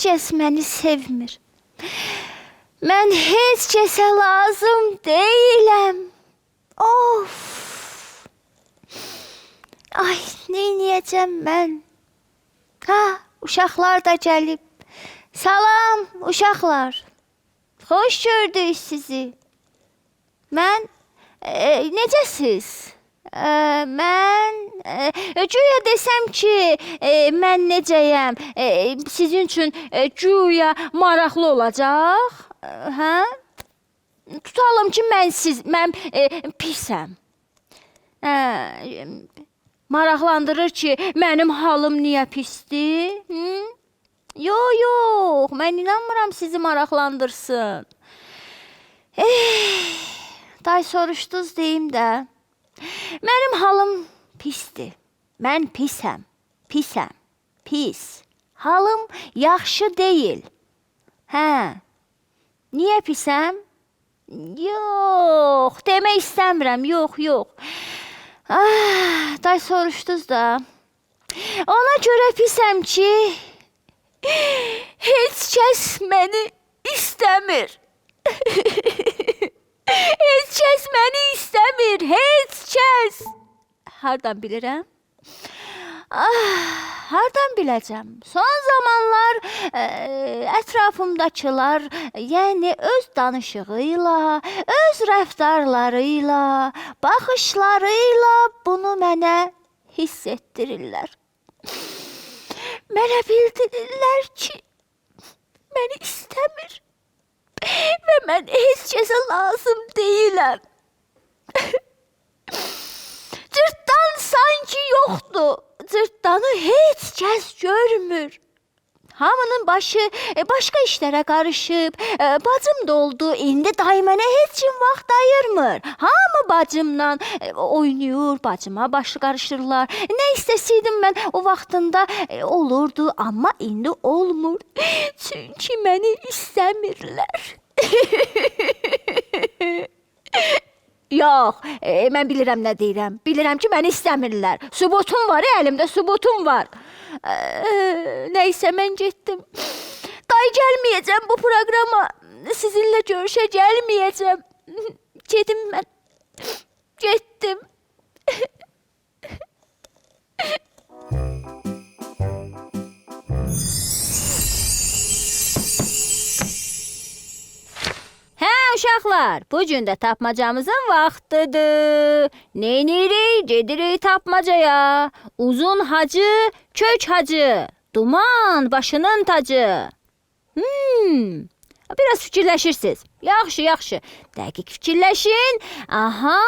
kəs məni sevmir. Mən heç kəsə lazım deyiləm. Of! Ay, neyniyəcəm mən? Ha, uşaqlar da gəlib. Salam, uşaqlar. Xoş gördük sizi. Mən, necəsiz? Mən, güya desəm ki, mən necəyəm, sizin üçün güya maraqlı olacaq. Hə? Tutalım ki, mən pisəm. Maraqlandırır ki, mənim halım niyə pisdir? Yox, mən inanmıram sizi maraqlandırsın. Day soruşdunuz deyim də. Mənim halım pisdir. Mən pisəm. Pis. Halım yaxşı deyil. Hə. Niyə pisəm? Yox, demək istəmirəm. Yox. Day soruşdunuz da. Ona görə pisəm ki, heç kəs məni istəmir. Heç kəs məni istəmir, heç kəs. Hardan bilirəm? Hardan biləcəm? Son zamanlar ətrafımdakılar, yəni öz danışığıyla, öz rəftarlarıyla, baxışlarıyla bunu mənə hiss etdirirlər. Mənə bildirirlər ki, məni istəmir. Və mən heç kəsə lazım deyiləm. Cırtdan sanki yoxdur. Cırtdanı heç kəs görmür. Hamının başı başqa işlərə qarışıb. Bacım da oldu, indi day mənə heç kim vaxt ayırmır. Hamı bacımla oynayır, bacıma başı qarışırlar. Nə istəsiydim mən o vaxtında olurdu, amma indi olmur. Çünki məni istəmirlər. Yox, mən bilirəm nə deyirəm. Bilirəm ki, məni istəmirlər. Sübutum var, əlimdə sübutum var. Nəysə, mən getdim. Day gəlməyəcəm bu proqrama. Sizinlə görüşə gəlməyəcəm. Gedim mən. Getdim. Hə, uşaqlar, bugün də tapmacamızın vaxtıdır. Neynirik? Gedirik tapmacaya. Uzun hacı, kök hacı, duman başının tacı. Biraz fikirləşirsiniz. Yaxşı. Dəqiq fikirləşin. Aha,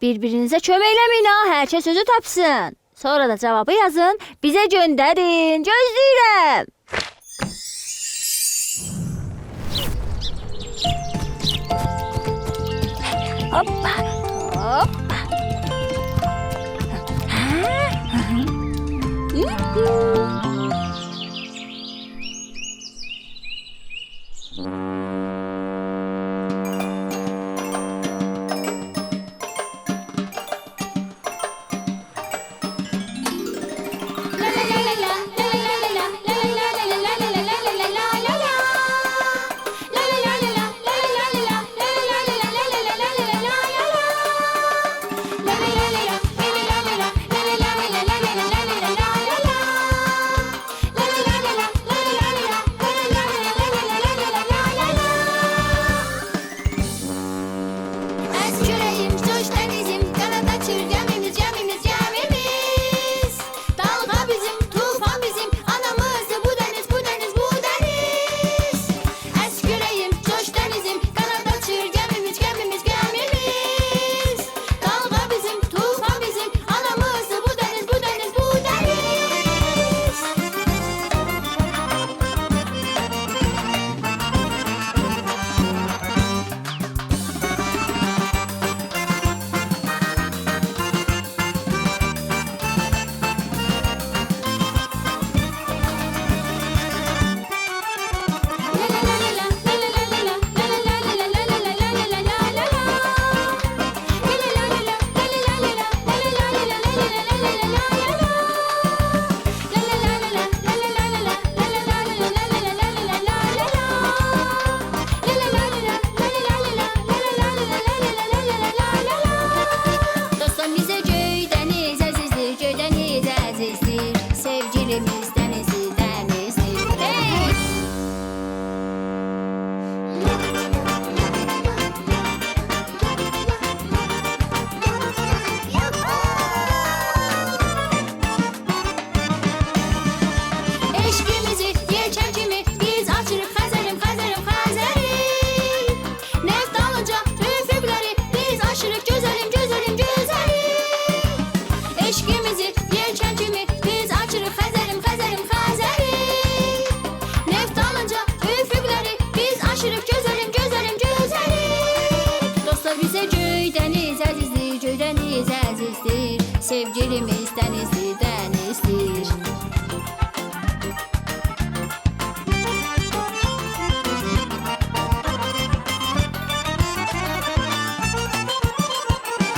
bir-birinizə kömək eləməyin ha, hər kəs özü tapsın. Sonra da cavabı yazın, bizə göndərin. Gözləyirəm. Hoppa. Sevgilimiz dənizli dənizdir.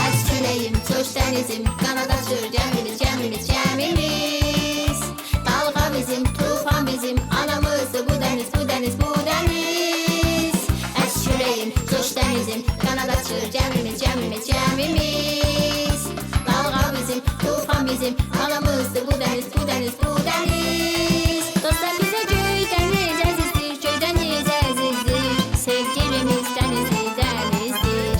Əs küləyim, coş dənizim, qanad açır gəmimiz, gəmimiz, gəmimiz. Dalğa bizim, tufan bizim, anamızdır bu dəniz, bu dəniz, bu dəniz. Əs küləyim, coş dənizim, qanad açır gəmimiz, gəmimiz, gəmimiz. Dalğa bizim, tufan bizim, anamızdır bu dəniz, bu dəniz, bu dəniz. Dostlar bizə göy dəniz əzizdir, göy dəniz əzizdir. Sevgilimiz dənizli dənizdir.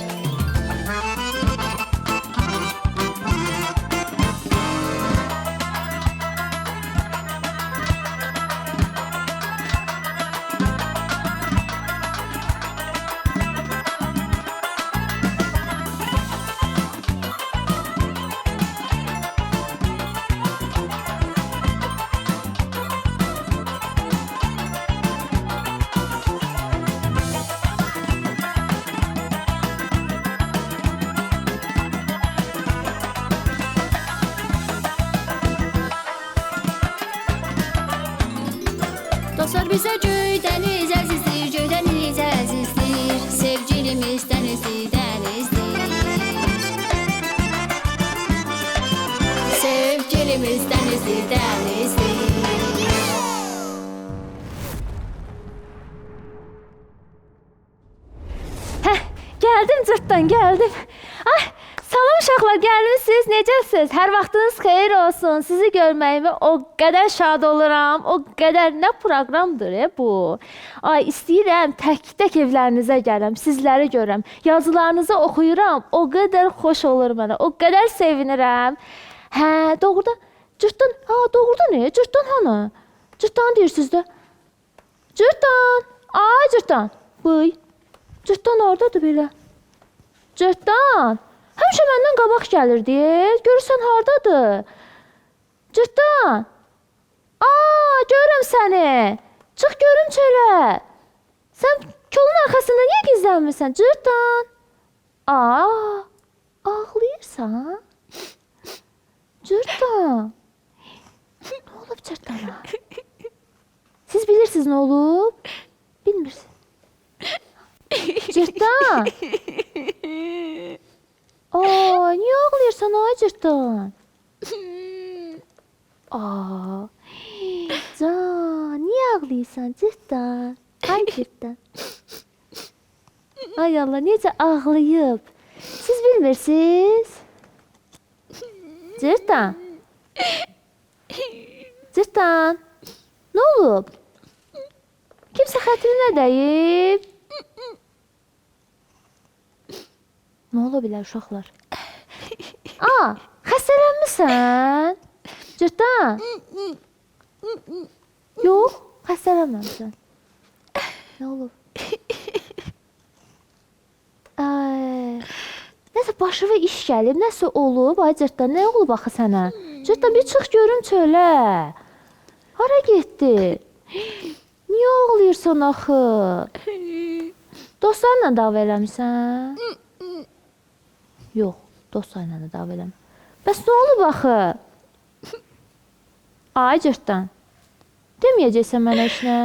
Dostlar bizə göy dəniz əzizdir, göy dəniz əzizdir. Sevgilimiz dənizli dənizdir. Sevgilimiz dənizli dənizdir. Gəldim cırtdan, gəldim. Ay, salam uşaqlar, gəlmisiniz, necəsiz? Hər vaxtınız xeyir olsun. Sizi görməyimə o qədər şad oluram. O qədər nə proqramdır bu. Ay, istəyirəm tək-tək evlərinizə gələm, sizləri görəm. Yazılarınızı oxuyuram. O qədər xoş olur mənə. O qədər sevinirəm. Hə, doğrudan cırtdan, doğrudan ne? Cırtdan hanı? Cırtdan deyirsiniz də. Cırtdan. Ay, cırtdan. Bıy. Cırtdan oradadır belə. Cırtdan. Həmişə məndən qabaq gəlirdi. Görürsən hardadır? Cırtdan. Görürəm səni. Çıx görüm çölə. Sən kolun arxasında niyə gizlənmirsən? Cırtdan. Ağlayırsan? Cırtdan. Nə olub cırtdana? Siz bilirsiniz nə olub? Bilmirsiniz. Cırtdan. Niye ağlıyorsan ay cırtdan? Can, niye ağlıyorsan cırtdan? Ay cırtdan. Ay Allah, necə ağlayıb. Siz bilmirsiniz? Cırtdan. Cırtdan. Ne olub? Kimsə xətrinə dəyib? Ne ola bilər uşaqlar? Xəstələnmisən? Cırtdan? Yox, xəstələnməmisən. Nə olub? Nəsə başıma iş gəlib, nəsə olub. Ay cırtdan, nə olub axı sənə? Cırtdan, bir çıx görüm çölə. Hara getdi? Niyə ağlayırsan axı? Dostlarla dava eləmirsən? Yox, dostlarla da dava eləmir. Bəs nə olub axı? Ay cırtdan, deməyəcəksən mənə heç nə?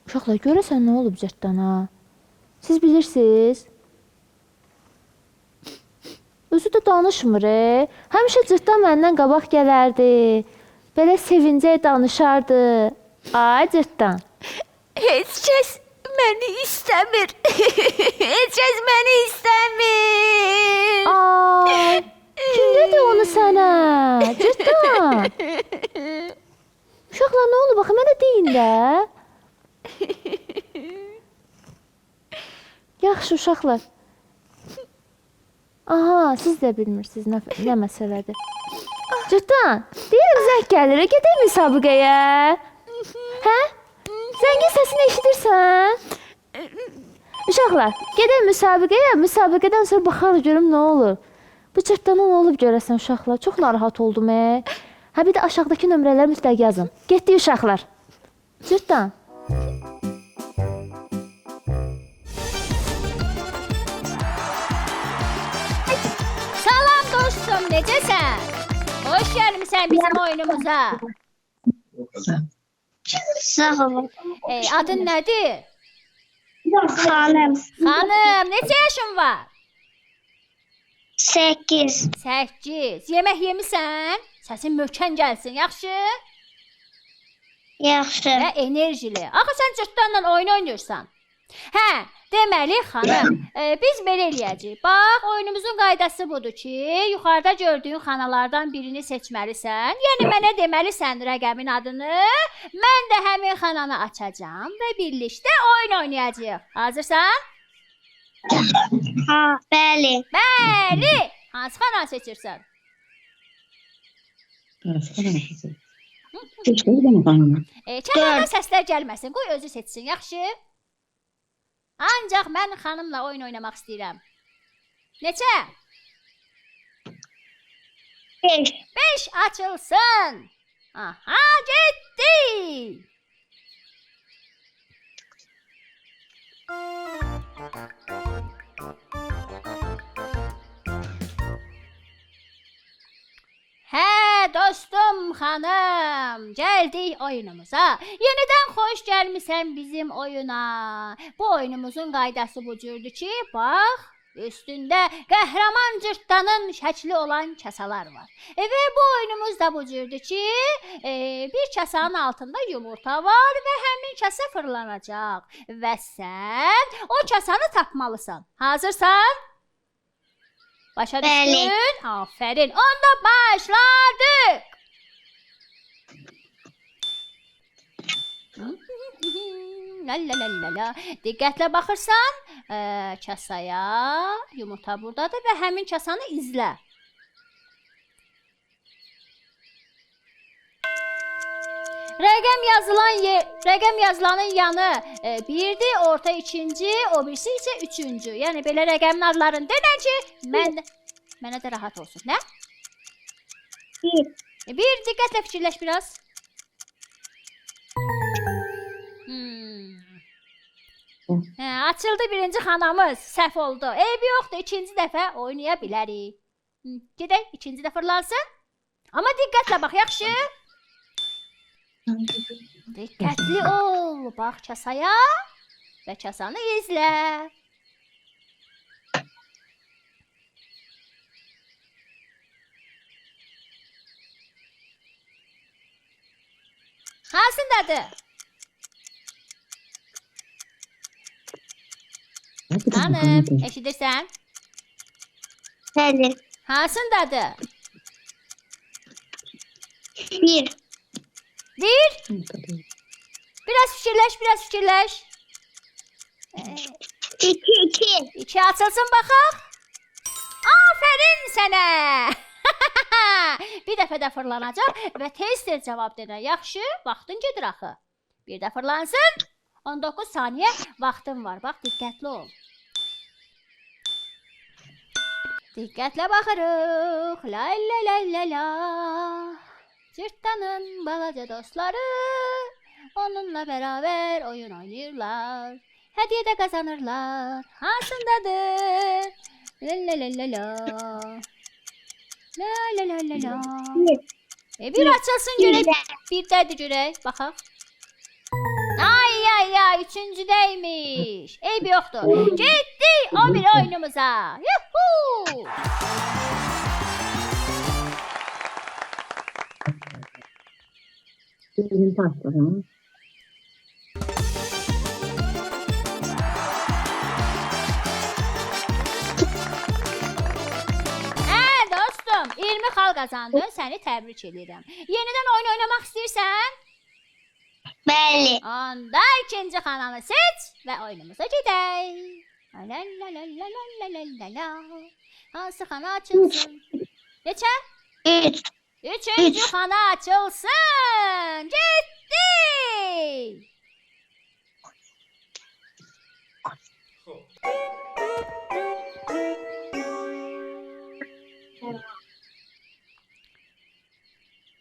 Uşaqlar, görəsən nə olub cırtdana? Siz bilirsiniz? Özü də danışmır. Həmişə cırtdan məndən qabaq gələrdi. Belə sevincək danışardı. Ay cırtdan. Heç kəs məni istəmir. Heç kəs məni istəmir. Kim dedi onu sənə? Cırtdan. Uşaqlar, nə olub? Baxı, mənə deyin də. Yaxşı uşaqlar. Siz də bilmirsiniz nə məsələdir. Cırtdan, deyirəm zəng gəlir, gedək müsabiqəyə. Hə? Zəngin səsini eşidirsən? Uşaqlar, gedək müsabiqəyə, müsabiqədən sonra baxarıq görüm nə olur. Bu cırtdana nə olub görəsən uşaqlar? Çox narahat oldum. Bir də aşağıdakı nömrələri mütləq yazın. Getdik uşaqlar. Cırtdan. Salam necəsən? Hoş gəlmisən bizim oyunumuza. Sağ olun. Adın nədir? Xanım. Xanım, neçə yaşın var? 8. 8. Yemək yemisən? Səsin möhkəm gəlsin, yaxşı? Yaxşı. Və enerjili. Axı sən cırtdanla oyun oynayırsan. Hə, deməli xanım, biz belə eləyəcəyik. Bax, oyunumuzun qaydası budur ki, yuxarıda gördüyün xanalardan birini seçməlisən. Yəni mənə deməlisən rəqəmin adını. Mən də həmin xananı açacağam və birlikdə oyun oynayacağıq. Hazırsan? Ha, bəli. Bəli. Hansı xananı seçirsən? Kənardan səslər gəlməsin. Qoy özü seçsin, yaxşı? Ancaq mən xanımla oyun oynamaq istəyirəm. Neçə? 5. 5 açılsın. Aha, getdi. Hə, dostum xanım, gəldik oyunumuza. Yenidən xoş gəlmisən bizim oyuna. Bu oyunumuzun qaydası bu cürdür ki, bax, üstündə qəhrəman cırtdanın şəkli olan kasalar var. Və bu oyunumuz da bu cürdür ki, bir kasanın altında yumurta var və həmin kasa fırlanacaq. Və sən o kasanı tapmalısan. Hazırsan? Başa düşdün? Aferin. Onda başladık. La. Diqqətlə baxırsan, kasaya, yumurta buradadır və həmin kasanı izlə. Rəqəm yazılanın yanı 1-dir, orta 2-ci, o birisi isə 3-cü. Yəni belə rəqəmin adlarını denən ki, mənə də rahat olsun. Nə? 1, diqqətlə fikirləş biraz. Açıldı birinci xanamız, səhv oldu. Eybi yoxdur, ikinci dəfə oynaya bilərik. Gedək, ikinci də fırlansın. Amma diqqətlə bax, yaxşı? Diqqətli ol, bax kasaya və kasanı izlə. Hansındadır? Hanım, eşidirsən? Bəli. Hansındadır? 1. Biraz fikirləş. 2. 2 açılsın baxaq. Aferin sənə. Bir dəfə də fırlanacaq və tez cavab denə. Yaxşı, vaxtın gedir axı. Bir də fırlansın. 19 saniyə vaxtın var. Bax, diqqətli ol. Diqqətlə baxırıq. La. Cırtdanın balaca dostları onunla bərabər oyun oynayırlar. Hədiyyə də qazanırlar. Hansındadır? La. Bir açılsın görək. Birdədir görək. Baxaq. Ay, üçüncüdəymiş. Eybi yoxdur. Getdik o bir oyunumuza. Yuhuu. Dostum, 20 xal qazandın, səni təbrik edirəm. Yenidən oyun oynamaq istəyirsən? Bəli. Onda ikinci xananı seç və oyunumuza gedək. La. Hansı xana açılsın? Neçə? 3. Üçüncü xana açılsın. Getdik.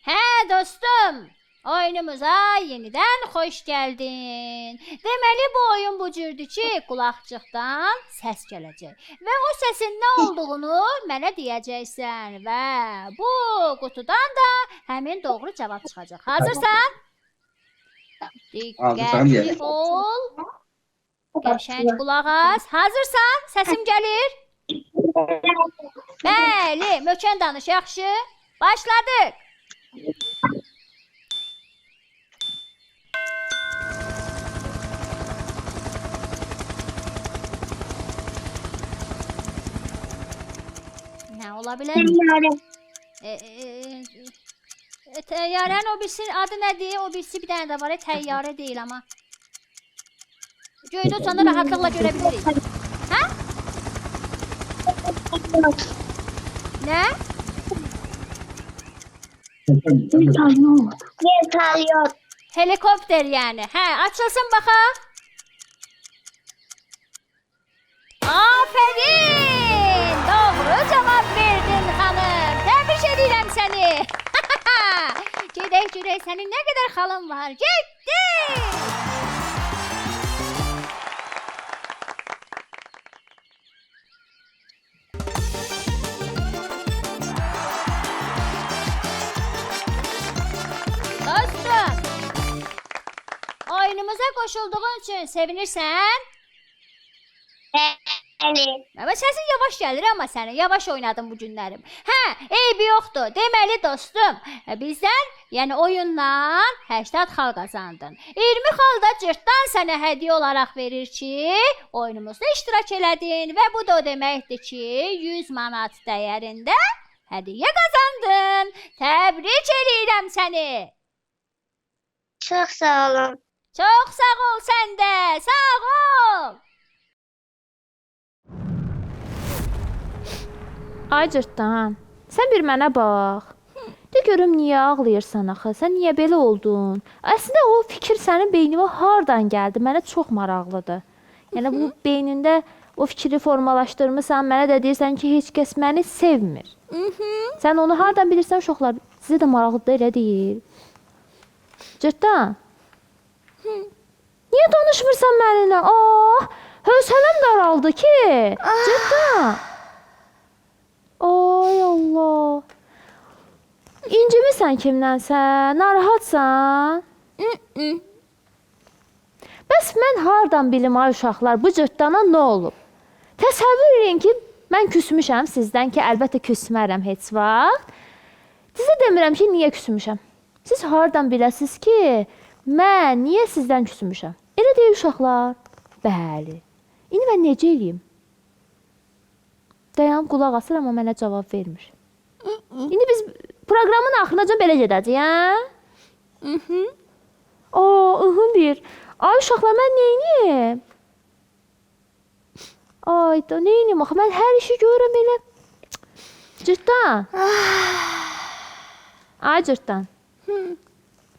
Hə dostum, oyunumuza yenidən xoş gəldin. Deməli bu oyun bu cürdür ki, qulaqcıqdan səs gələcək və o səsin nə olduğunu mənə deyəcəksən və bu qutudan da həmin doğru cavab çıxacaq. Hazırsan? Hazırsan, Diqqətli deyək. ol. Qəşəng qulaq as. Hazırsan? Səsim gəlir? Bəli, möhkəm danış, yaxşı. Başladıq. Nə ola bilər? Təyyarənin o birisi adı nədir? O birisi bir dənə də var, təyyarə deyil amma. Göydə uçanda rahatlıqla görə bilirik. Hə? Nə? Vertolyot. Helikopter yəni. Hə, açılsın baxaq. Aferin! Doğru cavab verdin xanım. Təbrik edirəm səni. Gedək görək sənin nə qədər xalın var. Getdi! Dostum, oyunumuza qoşulduğun üçün sevinirsən? Bəli. Ama səsin yavaş gəlir amma sənin. Yavaş oynadım bu günlərim. Hə, eybi yoxdur. Deməli dostum, bizdən, yəni oyundan 80 xal qazandın. 20 xal da cırtdan sənə hədiyyə olaraq verir ki, oyunumuzda iştirak elədin və bu da o deməkdir ki, 100 manat dəyərində hədiyyə qazandın. Təbrik edirəm səni. Çox sağ olun. Çox sağ ol sən də. Sağ ol. Ay cırtdan, sən bir mənə bax. De görüm niyə ağlayırsan axı? Sən niyə belə oldun? Əslində o fikir sənin beyninə hardan gəldi? Mənə çox maraqlıdır. Yəni bu beynində o fikri formalaşdırmısan, mənə də deyirsən ki, heç kəs məni sevmir. Sən onu hardan bilirsən uşaqlar? Sizə də maraqlıdır, elə deyil? Cırtdan. Niyə danışmırsan mənimlə? Hövsələm daraldı ki. Cırtdan. Ay Allah. İncimisən kimdənsə? Narahatsan? Bəs mən hardan bilim ay uşaqlar, bu cırtdana nə olub? Təsəvvür edin ki, mən küsmüşəm sizdən ki, əlbəttə küsmərəm heç vaxt. Sizə demirəm ki, niyə küsmüşəm. Siz hardan biləsiniz ki, mən niyə sizdən küsmüşəm? Elə deyil uşaqlar. Bəli. İndi mən necə eləyim? Dayan, qulaq asır, amma mənə cavab vermir. İndi biz proqramın axırınacan belə gedəcəyik, hə? Deyir. Ay uşaqlar, mən neyniyim? Ay da, neyniyim axı? Mən hər işi görürəm elə. Cırtdan. Ay cırtdan.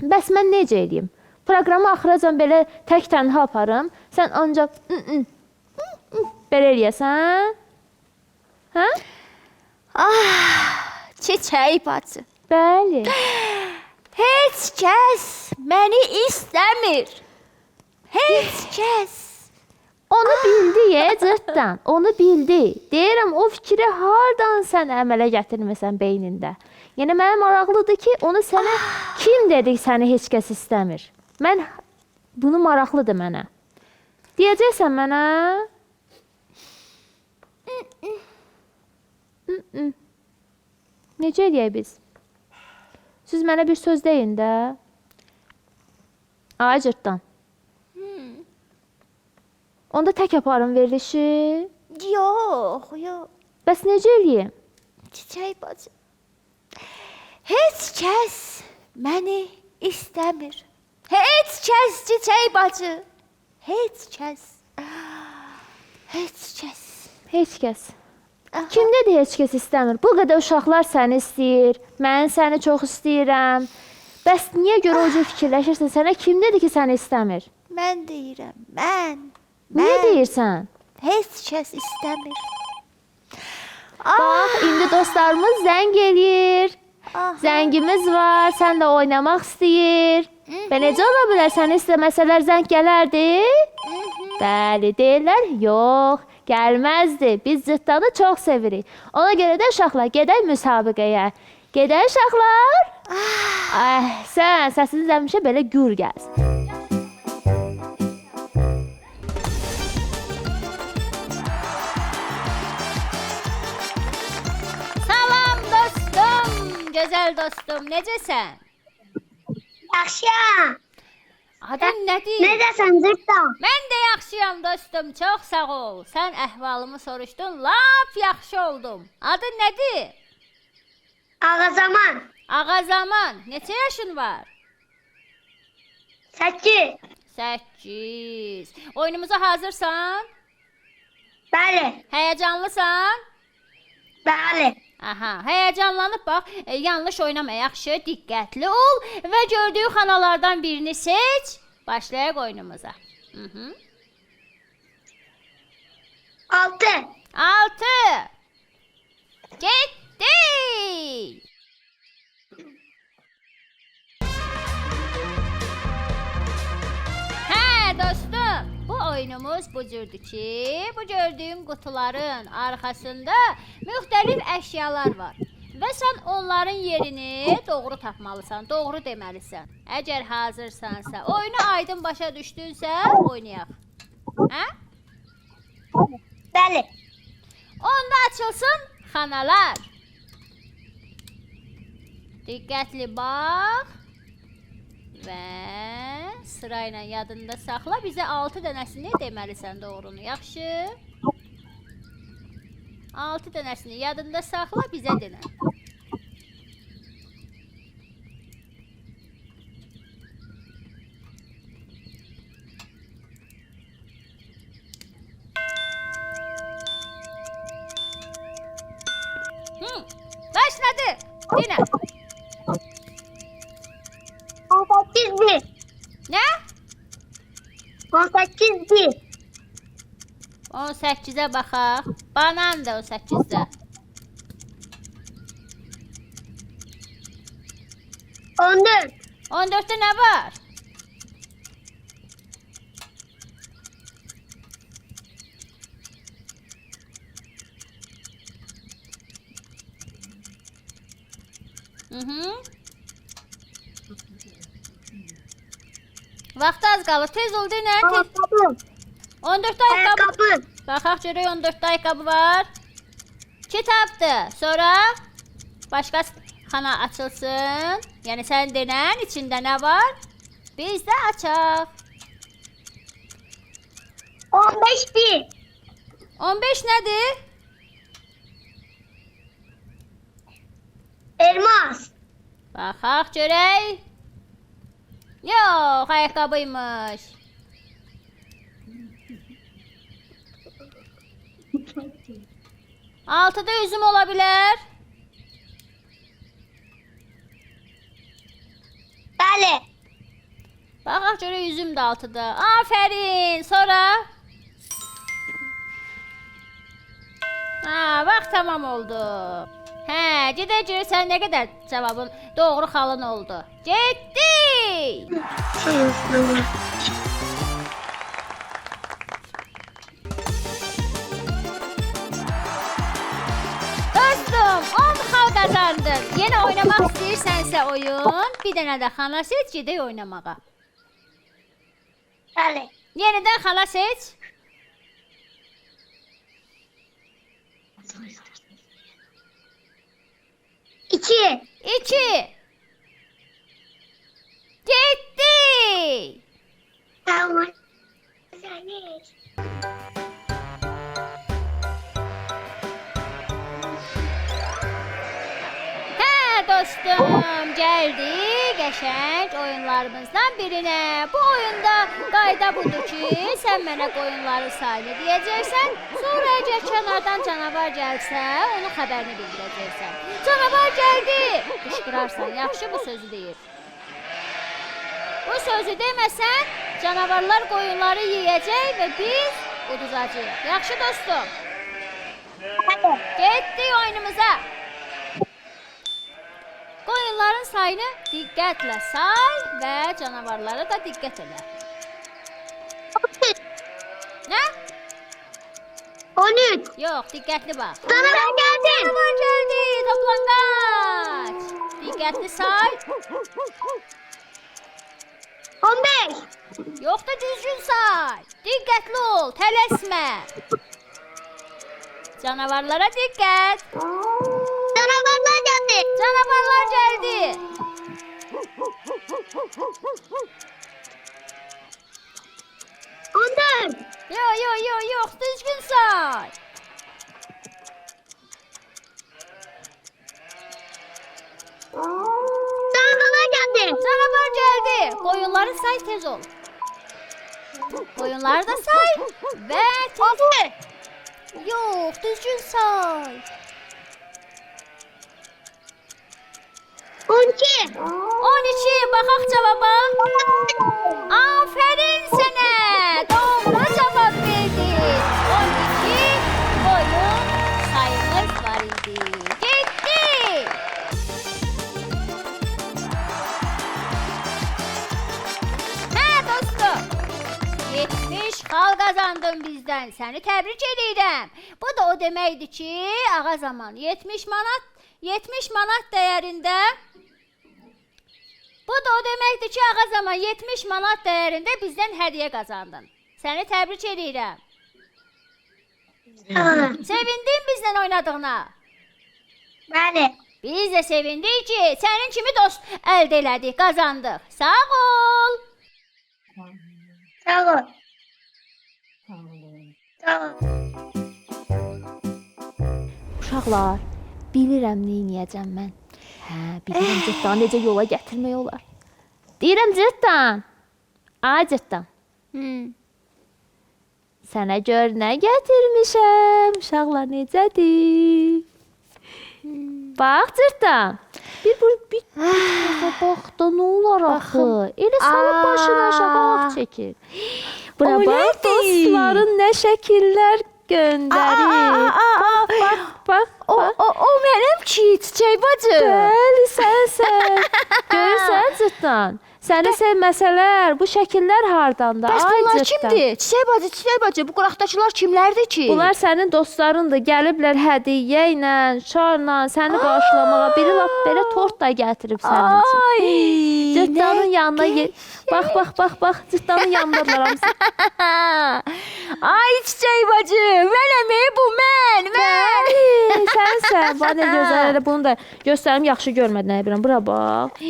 Bəs mən necə edeyim? Proqramı axıracan belə tək tənha aparım. Sən ancaq belə eləyəsən? Hə? Çiçək bacı. Bəli. Heç kəs məni istəmir. Heç kəs. Onu bildi, cırtdan. Onu bildi. Deyirəm, o fikri hardan sən əmələ gətirmirsən beynində. Yəni, mənə maraqlıdır ki, onu sənə kim dedi səni heç kəs istəmir? Mən, bunu maraqlıdır mənə. Deyəcəksən mənə? Necə eləyək biz? Siz mənə bir söz deyin də. Ay cırtdan. Onda tək aparım verilişi. Yox. Bəs necə eləyim? Çiçək bacı. Heç kəs məni istəmir. Heç kəs çiçək bacı. Heç kəs. Heç kəs. Heç kəs. Kim dedi heç kəs istəmir? Bu qədər uşaqlar səni istəyir. Mən səni çox istəyirəm. Bəs niyə görə o cür fikirləşirsən? Sənə kim dedi ki, səni istəmir? Mən deyirəm, mən. Niyə deyirsən? Heç kəs istəmir. Bax, indi dostlarımız zəng eləyir. Zəngimiz var, sən də oynamaq istəyir. Və necə ola bilər səni istəməsələr zəng gələrdi? Bəli, deyirlər, yox, gəlməzdi. Biz cırtdanı çox sevirik. Ona görə də uşaqlar gedək müsabiqəyə. Gedək uşaqlar. Sən səsiniz həmişə belə gür gəlsin. Salam dostum, gözəl dostum, necəsən? Yaxşıyam. Adın nədir? Necəsən Cırtdan? Mən də yaxşıyam dostum, çox sağ ol. Sən əhvalımı soruşdun, lap yaxşı oldum. Adın nədir? Ağazaman. Ağazaman, neçə yaşın var? 8. 8. Oyunumuza hazırsan? Bəli. Həyəcanlısan? Bəli. Aha, həyəcanlanıb bax, yanlış oynama, yaxşı, diqqətli ol və gördüyün xanalardan birini seç. Başlayaq oyunumuza. 6. 6. Getdi. Hə dostum, bu oyunumuz bu cürdür ki, bu gördüyün qutuların arxasında müxtəlif əşyalar var. Və sən onların yerini doğru tapmalısan, doğru deməlisən. Əgər hazırsansa, oyunu aydın başa düşdünsə, oynayaq. Hə? Bəli. Onda açılsın xanalar. Diqqətli bax. Və sırayla yadında saxla. Bizə 6 dənəsini deməlisən doğrunu. Yaxşı? 6 dənəsini yadında saxla, bizə denə. Başladı. Denə. 18 bir. Nə? 18 bir. 18-ə baxaq. Banan da 18-də. 14. 14-də nə var? Vaxt az qalır. Tez ol denə. Ayakkabı. 14 ayaqqabı. Ayakkabı. Baxaq görək 14 ayaqqabı var. Kitabdır. Sonra başqa xana açılsın. Yəni sən denən içində nə var? Biz də açaq. 15 bir. 15 nədir? Elmas. Baxaq görək. Yox, ayaqqabıymış. Altıda üzüm ola bilər. Bəli. Baxaq görək üzüm də altıda. Afərin. Sonra? Vaxt tamam oldu. Hə, gedək görək sən nə qədər cavabın doğru xalın oldu. Getdik. Dostum, 10 xal qazandın. Yenə oynamaq istəyirsənsə oyun, bir dənə də xana seç, gedək oynamağa. Bəli. Yenidən xala seç. İki. 2. Getdik. Tamam. Dostum, gəldik qəşəng oyunlarımızdan birinə. Bu oyunda qayda budur ki, sən mənə qoyunların sayını deyəcəksən, sonra əgər kənardan canavar gəlsə, onun xəbərini bildirəcəksən. Canavar gəldi! Qışqırarsan, yaxşı bu sözü deyir. Bu sözü deməsən, canavarlar qoyunları yeyəcək və biz uduzacağıq. Yaxşı dostum? Getdik oyunumuza. Qoyunların sayını diqqətlə say və canavarlara da diqqət elə. 13. Nə? 13. Yox, diqqətli bax. Canavar geldi. Canavar gəldi, toplanqaç. Diqqətli say. 15. Yox da düzgün say. Diqqətli ol, tələsmə. Canavarlara diqqət. Canavarlar geldi. Canavarlar gəldi. 14. Yox, düzgün say. Canavarlar geldi. Canavar gəldi. Qoyunları say, tez ol. Qoyunları da say və tez. 6. Yox, düzgün say. 12. 12, baxaq cavaba. Aferin sənə. Doğru cavab verdin. 12 qoyun sayımız var idi. Getdi. Hə dostum. 70 xal qazandın bizdən. Səni təbrik edirəm. Bu da o deməkdir ki, ağa zaman 70 manat dəyərində. Bu da o deməkdir ki, ağa zaman 70 manat dəyərində bizdən hədiyyə qazandın. Səni təbrik edirəm. Sevindin bizlə oynadığına. Bəli. Biz də sevindik ki, sənin kimi dost əldə elədik, qazandıq. Sağ ol. Sağ ol. Sağ ol. Uşaqlar, bilirəm nə edəcəm mən. Hə, bilirəm cırtdanı necə yola gətirmək olar. Deyirəm cırtdan. Ay cırtdan. Sənə gör nə gətirmişəm. Uşaqlar necədir? Bax cırtdan. Bir bax da nə olar axı? Elə sənin başına aşağı ağ çəkir. Bura bax dostların nə şəkillər göndərir. Bax. O mənim ki, Çiçək bacı. Bəli, sənsən. Görürsən cırtdan? Səni sevməsələr bu şəkillər hardandır? Bəs Ay bunlar cırtdan. kimdir? Çiçək bacı, bu qıraqdakılar kimlərdir ki? Bunlar sənin dostlarındır. Gəliblər hədiyyə ilə, şarla səni qarşılamağa. Biri lap belə tort da gətirib sənin üçün. Ay, Cırtdanın yanına bax, cırtdanın yanındadılar hamısı. Ay Çiçək bacı, mənəm bu mən. Bəli, sənsən. Bax nə gözəl, elə bunu da göstərim, yaxşı görmədin, nə bilirəm. Bura bax.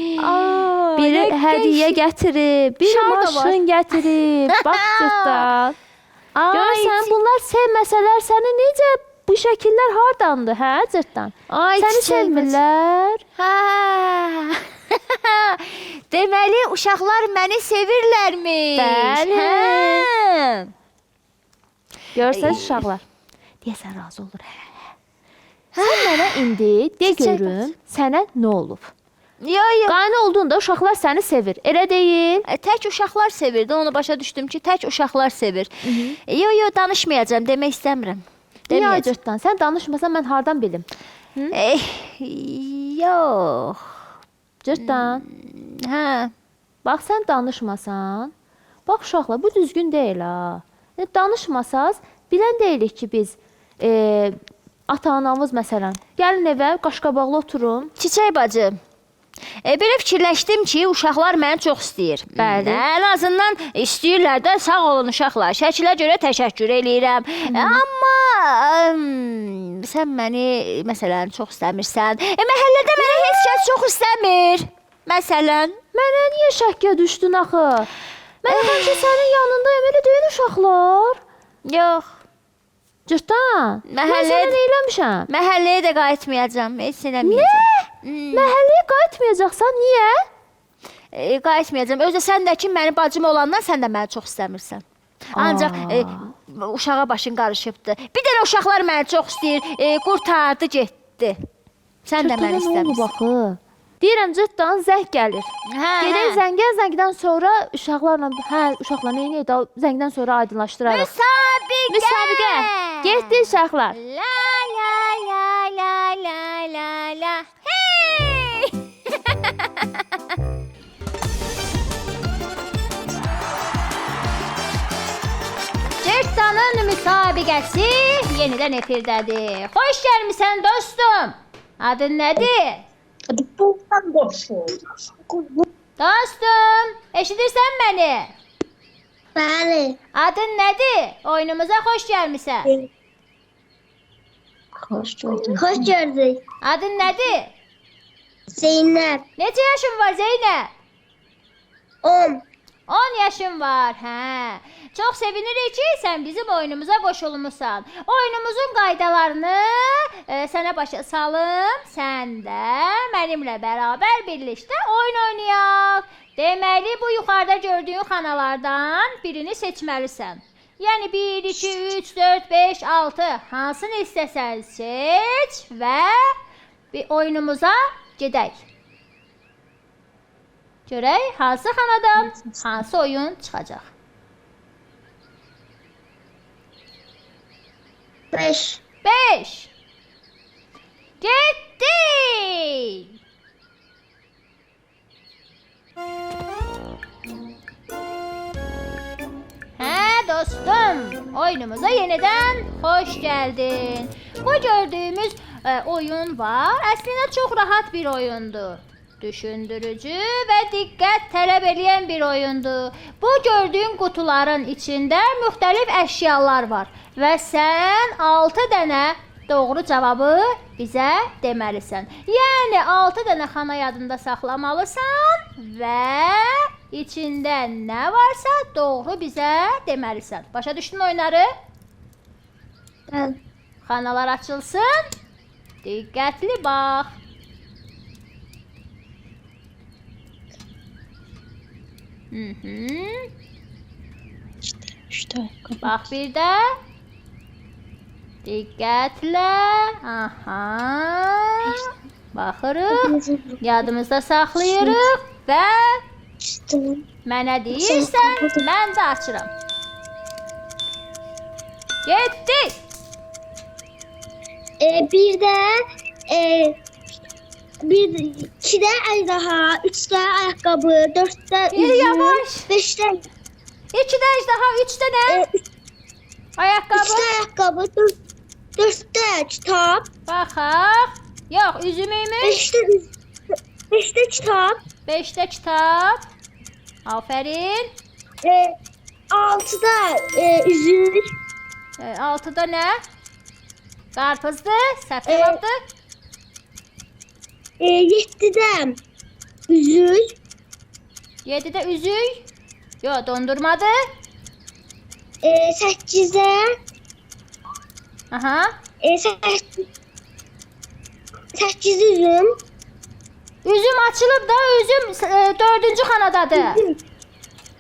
Biri hədiyyə gətirib, biri Şar da var. maşın gətirib. Bax cırtdan. Görürsən, bunlar sevməsələr səni necə bu şəkillər hardandır, hə cırtdan? Ay, Səni Çiçək bacı. sevmirlər. Hə. Deməli uşaqlar məni sevirlərmiş. Bəli. Hə. Görürsəz uşaqlar. Deyəsən razı olur. Sən mənə indi de Çiçək görüm, sənə nə olub? Yo. Qaynı olduğunda uşaqlar səni sevir. Elə deyil? Tək uşaqlar sevirdi. Onu başa düşdüm ki, tək uşaqlar sevir. Yo, danışmayacağam, demək istəmirəm. Niyə cırtdan? Sən danışmasan mən hardan bilim? Yox. Cırtdan. Hə. Bax sən danışmasan. Bax uşaqlar, bu düzgün deyil ha. Danışmasaz, bilən deyilik ki biz ata-anamız məsələn, gəlin evə, qaşqabaqlı oturun. Çiçək bacı. Belə fikirləşdim ki, uşaqlar məni çox istəyir. Bəli. Ən azından istəyirlər də, sağ olun uşaqlar. Şəkilə görə təşəkkür eləyirəm. Amma sən məni məsələn çox istəmirsən. Məhəllədə məni heç kəs çox istəmir. Məsələn, Mənə niyə şəkkə düşdün axı? Mən həmişə sənin yanındayım, elə deyil uşaqlar. yox. Cırtdan, mən sənə nə eləmişəm? Məhəlləyə də qayıtmayacağam. Heç eləməyəcəm. Məhəlləyə qayıtmayacaqsan, niyə? Qayıtmayacağam. Özdə sən də ki, mənim bacım olandan sən də məni çox istəmirsən. Ancaq uşağa başın qarışıbdı. Bir dənə uşaqlar məni çox istəyir. Qurtardı, getdi. Sən də məni istəmirsən. Baxı. Deyirəm cırtdan zəng gəlir. Gedək zəngdən sonra uşaqlarla, uşaqlar nə edir? Zəngdən sonra aydınlaşdırarıq. Müsabiqə. Getdi uşaqlar. La la la la la la la. Hey! Zırtdanın müsabiqəsi yenidən efirdədir. Xoş gəlmisən dostum. Adın nədir? Dostum, eşidirsən məni? Bəli. Adın nədir? Oyunumuza xoş gəlmisən. Xoş gördük. Adın nədir? Zeynəb. Neçə yaşın var Zeynəb? 10. 10 yaşın var, hə. Çox sevinirik ki, sən bizim oyunumuza qoşulmusan. Oyunumuzun qaydalarını sənə başa salım, sən də mənimlə bərabər birlikdə oyun oynayaq. Deməli, bu yuxarıda gördüyün xanalardan birini seçməlisən. Yəni 1, 2, 3, 4, 5, 6 hansını istəsən seç və bir oyunumuza gedək. Görək, hansı xanadan hansı oyun çıxacaq. 5. 5. Getdik. Hə dostum, oyunumuza yenidən xoş gəldin. Bu gördüyümüz oyun var. Əslində çox rahat bir oyundur. Düşündürücü və diqqət tələb edən bir oyundur. Bu gördüyün qutuların içində müxtəlif əşyalar var və sən 6 dənə doğru cavabı bizə deməlisən. Yəni 6 dənə xana yadında saxlamalısan və içində nə varsa doğru bizə deməlisən. Başa düşdün oyunları? Bəli. Xanalar açılsın. Diqqətli bax. Bax bir də. Diqqətlə. Aha. Baxırıq. Yadımızda saxlayırıq və mənə deyirsən, mən də açıram. Getdik. Bir də 2 də əjdaha, 3 də ayaqqabı, 4 də Bir yavaş. 5 də 2 də əjdaha, 3 də nə? 3 Ayaqqabı. də ayaqqabı, 4 də kitab, Baxaq. Yox, üzümüymüş. 5 də kitab, 5 də kitab. Afərin. 6 da üzük, 6 da nə? Qarpızdır, səhv cavabdır. 7 də üzük, 7 də üzük. Yox, dondurmadır. 8 də Aha. 8 üzüm, Üzüm açılıb da, üzüm 4-cü xanadadır.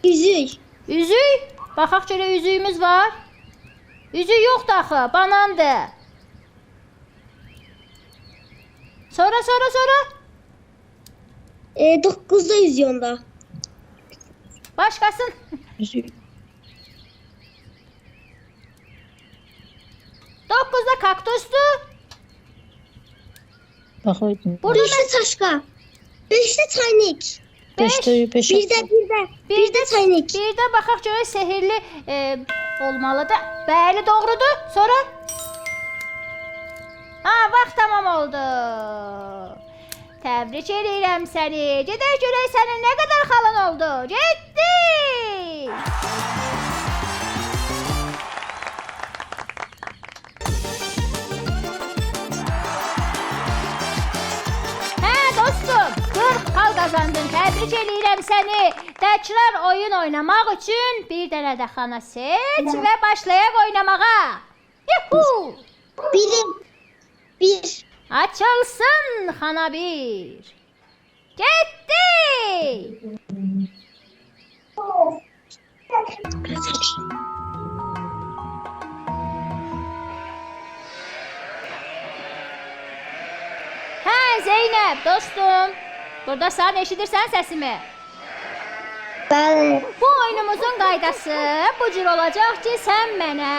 üzük, Üzük. Baxaq görə üzüyümüz var. Üzük yoxdur axı, banandır. Sonra. 9 da üzüyonda. Başqasın. 9'da kaktusdur. Baxaydın. Burada 5 də çaşqa, 5 də çaynik, 5'te 5 bir də çaynik. Bir də baxaq görək sehirli olmalıdır. Bəli, doğrudur. Sonra? Ha, vaxt tamam oldu. Təbrik edirəm səni. Gedək görək sənin nə qədər xalan oldu. Getdik. Hə dostum, 40 xal qazandın. Təbrik edirəm səni. Təkrar oyun oynamaq üçün bir dənə də xana seç və başlayaq oynamağa. Yuhu! Bir. Açılsın xana 1. Getdik. Hə Zeynəb dostum. Burdasan, eşidirsən səsimi? Bəli. Bu oyunumuzun qaydası bu cür olacaq ki, sən mənə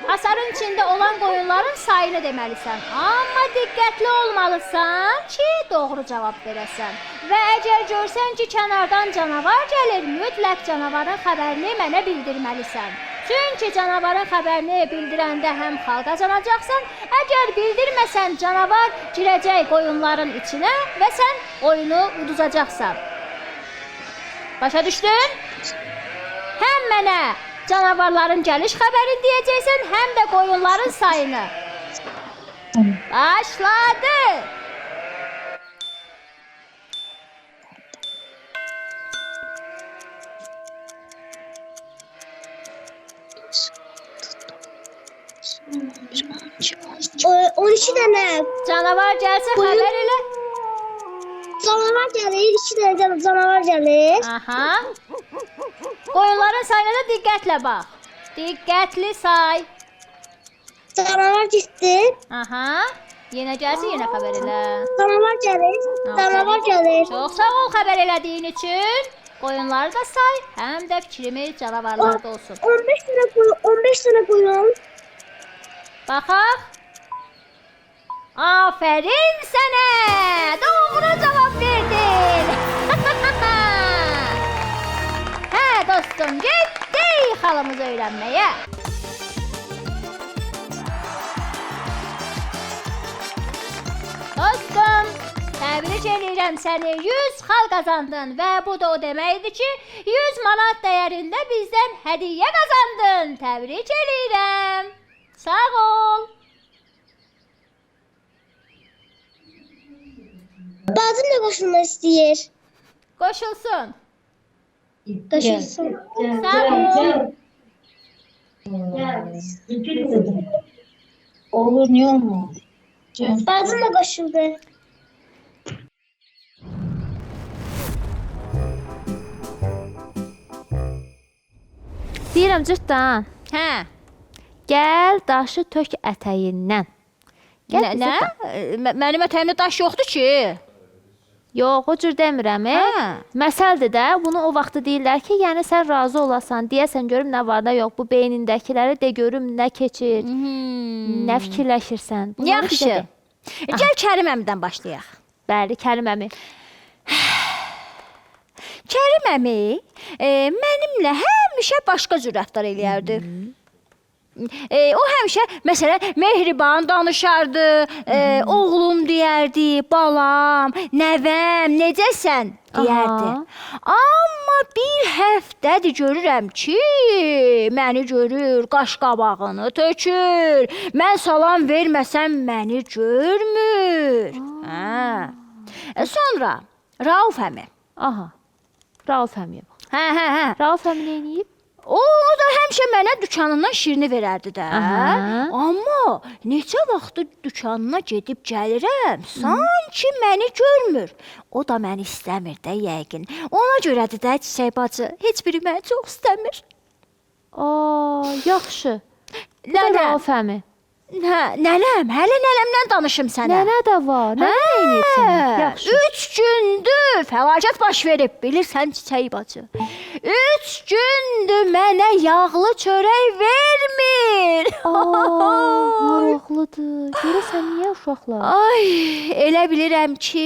hasarın içində olan qoyunların sayını deməlisən. Amma diqqətli olmalısan ki, doğru cavab verəsən. Və əgər görsən ki, kənardan canavar gəlir, mütləq canavarın xəbərini mənə bildirməlisən. Çünki canavarın xəbərini bildirəndə həm xal qazanacaqsan, əgər bildirməsən canavar girəcək qoyunların içinə və sən oyunu uduzacaqsan. Başa düşdün? Həm mənə canavarların gəliş xəbərini deyəcəksən, həm də qoyunların sayını. Başladı. O, 12 dənə Canavar gəlsə Qoyun. xəbər elə. canavar gəlir, 2 dənə canavar gəlir. Aha. Qoyunların sayına da diqqətlə bax. Diqqətli say. Canavar getdi, Aha. Yenə gəlsə yenə xəbər elə. canavar gəlir, canavar gəlir. Çox sağ ol xəbər elədiyin üçün. Qoyunları da say, həm də fikrimiz canavarlarda olsun. 15 dənə qoyun, 15 dənə qoyun. Baxaq. Aferin sənə. Doğru cavab verdin. Hə dostum, getdik xalımızı öyrənməyə. Dostum, təbrik edirəm səni. 100 xal qazandın və bu da o deməkdir ki, 100 manat dəyərində bizdən hədiyyə qazandın. Təbrik edirəm. Sağ ol. Bacım da qoşulmaq istəyir. Qoşulsun. Qoşulsun. Sağ ol. Olur, niye olmaz? Bacım da qoşuldu. Deyirəm cırtdan, Hə. gəl daşı tök ətəyindən. Gəl Nə? Cırtdan. Mənim ətəyimdə daş yoxdur ki. Yox, o cür demirəm. Hə. Məsəldir də, bunu o vaxtı deyirlər ki, yəni sən razı olasan, deyəsən görüm nə var da yox, bu beynindəkiləri də görüm nə keçir, nə fikirləşirsən. Bunları bizə Yaxşı. de. Gəl Kərim əmidən başlayaq. Bəli, Kərim əmi. Kərim əmi mənimlə həmişə başqa cür rəftar eləyərdi. O həmişə məsələn mehriban danışardı, oğlum deyərdi, balam, nəvəm, necəsən deyərdi. Amma bir həftədir görürəm ki, məni görür, qaş-qabağını tökür. Mən salam verməsəm məni görmür. Hə. Sonra Rauf əmi. Aha. Rauf əmiyə bax. Hə. Rauf əmi nə edib? O da həmişə mənə dükanından şirini verərdi də. Aha. Amma neçə vaxtdır dükanına gedib gəlirəm, sanki məni görmür. O da məni istəmir də yəqin. Ona görədir də Çiçək bacı, heç biri məni çox istəmir. Yaxşı. Bu da Nənəm. Rauf əmi. Hə, nənəm, hələ nənəmdən danışım sənə. Nənə də var. Nənə nə edib sənə? Yaxşı. 3 gündür fəlakət baş verib, bilirsən Çiçək bacı. 3 gündür mənə yağlı çörək vermir. Maraqlıdır. Görəsən niyə uşaqlar? Ay, elə bilirəm ki,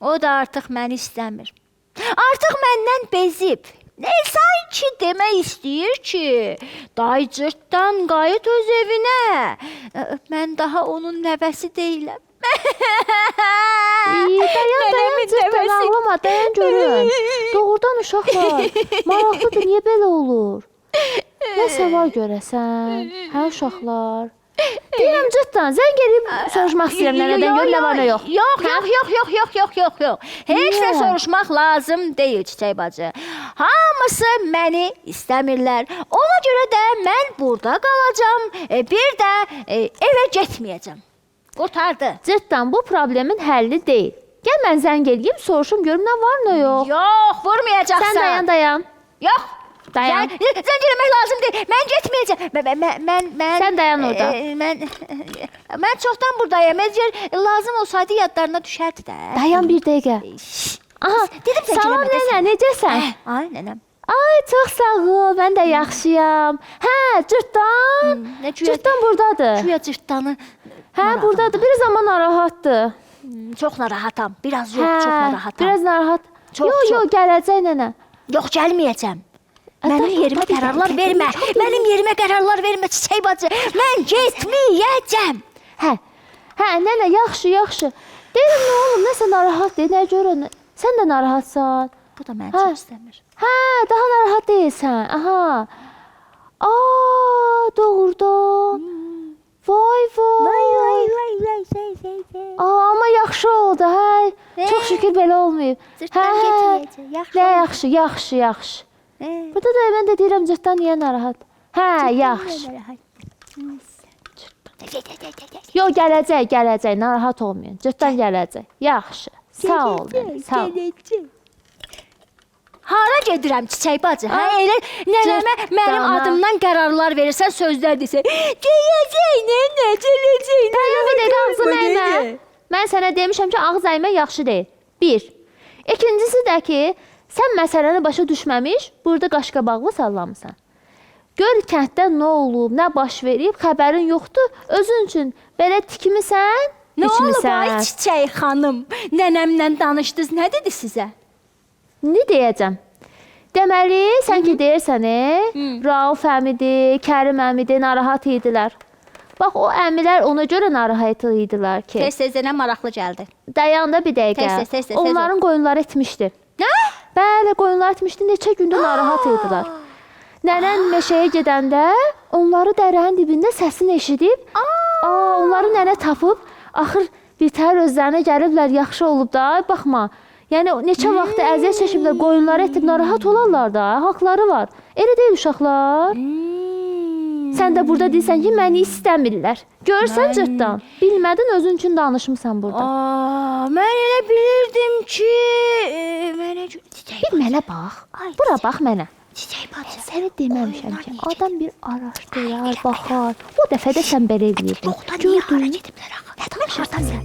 o da artıq məni istəmir. Artıq məndən bezib. Sanki demək istəyir ki, dayıcırtdan qayıt öz evinə. Mən daha onun nəvəsi deyiləm. Dayan, cırtdan ağlama, dayan görün. Doğrudan uşaqlar. Maraqlıdır, niyə belə olur? Nəsə var görəsən? Hə uşaqlar? Deyirəm cırtdan, zəng edib soruşmaq istəyirəm nənədən, gör nə var nə yox. Yox. Heç nə Niyə? soruşmaq lazım deyil Çiçək bacı. Hamısı məni istəmirlər. Ona görə də mən burada qalacağam. Bir də evə getməyəcəm. Qurtardı. Cırtdan, bu problemin həlli deyil. Gəl mən zəng edeyim, soruşum görüm nə var nə yox. Yox, vurmayacaqsan. Sən dayan. Yox. Dayan. Zəng eləmək lazım deyil. Mən getməyəcəm. Mən Sən dayan orada. Mən çoxdan buradayam. Əgər lazım olsaydı yadlarına düşərdi də. Dayan bir dəqiqə. Aha, Dedim zəng salam eləmə, nənə, necəsən? Ay nənəm. Ay, çox sağ ol, mən də yaxşıyam. Hə, cırtdan. Cırtdan burdadır. Güya cırtdanı. Hə, burdadır. Bir zaman narahatdır. Çox narahatam. Biraz yox, Hə, çox narahatam. biraz narahat. Çox, Yox, çox. yox, gələcək nənə. Yox, gəlməyəcəm. Mənim yerimə qərarlar vermə. Mənim yerimə qərarlar vermə Çiçək bacı. Mən getməyəcəm. Hə, nənə, yaxşı. Deyirəm, nə olub, nəsə narahatdır, nə görə? Sən də narahatsan. Bu da məni çox istəmir. Hə, daha narahat deyilsən, aha. Doğrudan. Vay. Amma yaxşı oldu, hə. Çox şükür belə olmayıb. Cırtdan getməyəcək, yaxşı. Yaxşı. Burada da mən də deyirəm, cırtdan niyə narahat? Hə, yaxşı. Yox, gələcək, narahat olmayın. Cırtdan gələcək. Yaxşı. Sağ ol, sağ ol. Hara gedirəm Çiçək bacı? Hə, elə nənəmə mənim adımdan qərarlar verirsən, sözlər desən. Gələcək, nənə, gələcək. Dayan bir dəqiqə ağzını əymə. Mən sənə demişəm ki, ağız əymə yaxşı deyil. Bir. İkincisi də ki, sən məsələni başa düşməmiş, burada qaşqabaqlı sallamısan. Gör kənddə nə olub, nə baş verib, xəbərin yoxdur. Özün üçün belə tikmisən, Nə olub içmisən. ay Çiçək xanım? Nənəmlə danışdınız, nə dedi sizə? Ne deyəcəm? Deməli, sən ki deyirsən, Rauf əmidir, Kərim əmidir, narahat idilər. Bax, o əmilər ona görə narahat idilər ki. Tez-tez nə maraqlı gəldi. Dayan da bir dəqiqə. Tez. Onların qoyunları etmişdi. Nə? Bəli, qoyunlar etmişdi, neçə gündür narahat idilər. Nənən meşəyə gedəndə onları dərənin dibində səsini eşidib, onları nənə tapıb, axır birtəhər özlərinə gəliblər, yaxşı olub da, baxma. Yəni, neçə vaxt əziyyət çəkiblər, qoyunları etib, narahat olarlar da, haqları var. Elə deyil uşaqlar. Sən də burada deyirsən ki, məni istəmirlər. Görsən cırtdan, bilmədin, özün üçün danışmısan burada. Mən elə bilirdim ki... Bir mənə bax, bura bax mənə. Çiçək bacı. Səni deməmişəm ki, adam bir araşdırar, baxar. O dəfə də sən belə eləyirdin. Niyə hara gediblər axı? Nə danışırsan sən?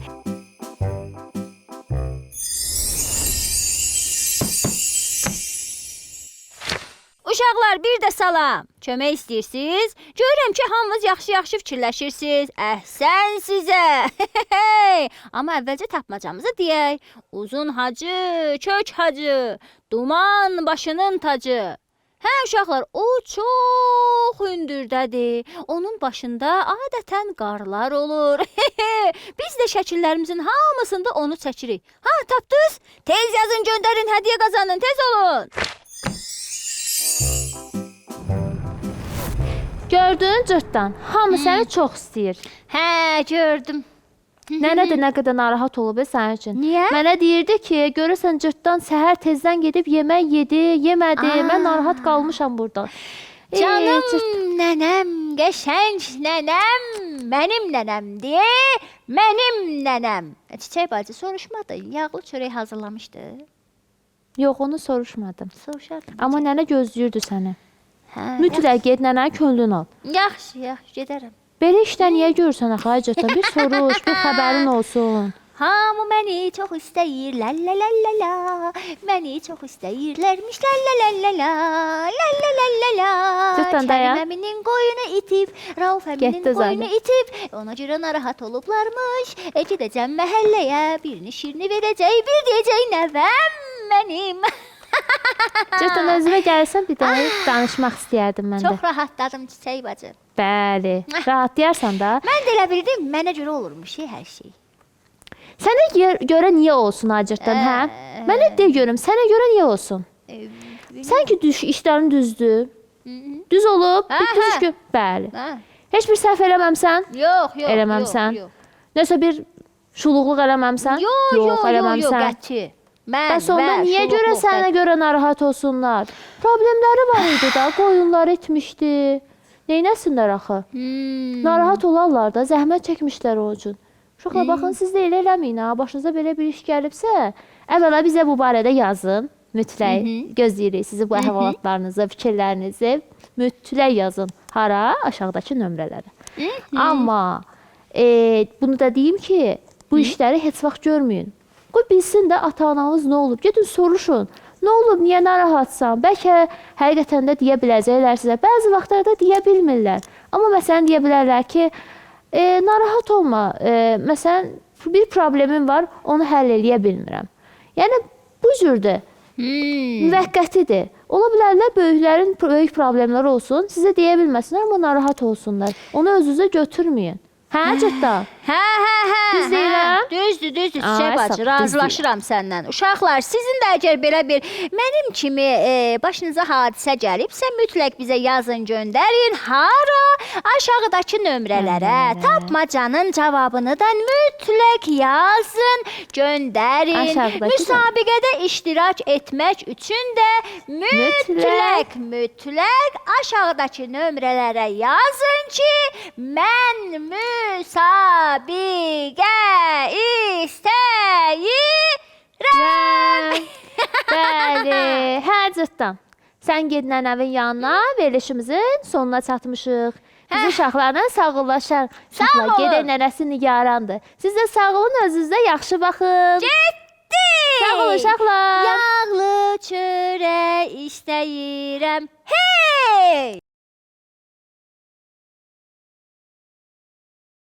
Uşaqlar, bir də salam. Kömək istəyirsiniz? Görürəm ki, hamınız yaxşı-yaxşı fikirləşirsiniz. Əhsən sizə. Amma əvvəlcə tapmacamızı deyək. Uzun hacı, kök hacı, duman başının tacı. Hə, uşaqlar, o çox hündürdədir. Onun başında adətən qarlar olur. Biz də şəkillərimizin hamısında onu çəkirik. Ha, tapdınız? Tez yazın, göndərin, hədiyyə qazanın, tez olun. Gördün cırtdan, hamı səni çox istəyir. Hə, gördüm. Nənə də nə qədər narahat olub sənin üçün. Niyə? Mənə deyirdi ki, görürsən cırtdan səhər tezdən gedib yemək yedi, yemədi. Mən narahat qalmışam burada. Canım nənəm, qəşəng nənəm, mənim nənəmdir, mənim nənəm. Çiçək bacı soruşmadı, yağlı çörək hazırlamışdı. Yox, onu soruşmadım. Soruşardım. Amma nənə gözləyirdi səni. Hə, Mütləq get nənənin könlünü al. yaxşı, gedərəm. Belə işdə niyə görürsən axı ay cırtdan? Bir soruş, bir xəbərin olsun. Hamı məni çox istəyir, la la la la la. Məni çox istəyirlərmiş, la la la la la. La la la la la. Cırtdan dayan. Kərim əminin qoyunu itib, Rauf əminin Getdi qoyunu zaten. itib. Ona görə narahat olublarmış. Gedəcəm məhəlləyə, birini şirini verəcək, bir deyəcək nəvəm mənim. Cırtdan özünə gəlsən bir daha danışmaq istəyərdim mən də. Çox rahatladım Çiçək bacı. Bəli, rahatlayarsan da. Mən də elə bildim, mənə görə olurmuş hər şey. Sənə görə niyə olsun Acırtdan, hə? Mənə de görüm, sənə görə niyə olsun? Sən ki işlərin düzdür. Düz olub, bitdi düşkü. Bəli. Heç bir səhv eləməmsən? Yox, Eləməmsən? Nəsə bir şuluqluq eləməmsən? Yox, qəti. Bəs onda niyə görə sənə görə narahat olsunlar? Problemləri var idi da, qoyunlar etmişdi. Neynəsinlər axı? Narahat olarlar da, zəhmət çəkmişlər o üçün. Uşaqlar, baxın, siz də elə eləməyin, ha. Başınıza belə bir iş gəlibsə, əvvəla bizə bu barədə yazın. Mütləq gözləyirik sizi bu əhvalatlarınızı, fikirlərinizi. Mütləq yazın. Hara? Aşağıdakı nömrələrə. Amma bunu da deyim ki, bu işləri heç vaxt görməyin. Qoy bilsin də ata-ananız nə olub. Gedin soruşun. Nə olub, niyə narahatsan? Bəlkə həqiqətən də deyə biləcəklər sizə. Bəzi vaxtlarda deyə bilmirlər. Amma məsələn deyə bilərlər ki, narahat olma. Məsələn, bir problemim var, onu həll eləyə bilmirəm. Yəni, bu cürdür. Müvəqqətidir. Ola bilərlər böyüklərin böyük problemləri olsun, sizə deyə bilməsinlər, amma narahat olsunlar. Onu özünüzə götürməyin. Hə, Cırtdan? Hə. Düz deyirəm? Düzdür, Ay, Çiçək bacı, sağ- razılaşıram səndən. Uşaqlar, sizin də əgər belə bir mənim kimi başınıza hadisə gəlibsə, mütləq bizə yazın, göndərin. Hara? Aşağıdakı nömrələrə tapmacanın cavabını da mütləq yazın, göndərin. Aşağıdakı Müsabiqədə iştirak etmək üçün də mütləq aşağıdakı nömrələrə yazın ki, mən müsabiqə istəyirəm. Bəli, hə Cırtdan. Sən ged nənəvin yanına, verilişimizin sonuna çatmışıq. Biz uşaqlarla sağollaşaq. Uşaqlar olun. gedək nənəsi nigarandır. Siz də sağ olun, özünüzə yaxşı baxın. Getdi. Sağ olun uşaqlar. Yağlı çörək istəyirəm. Hey!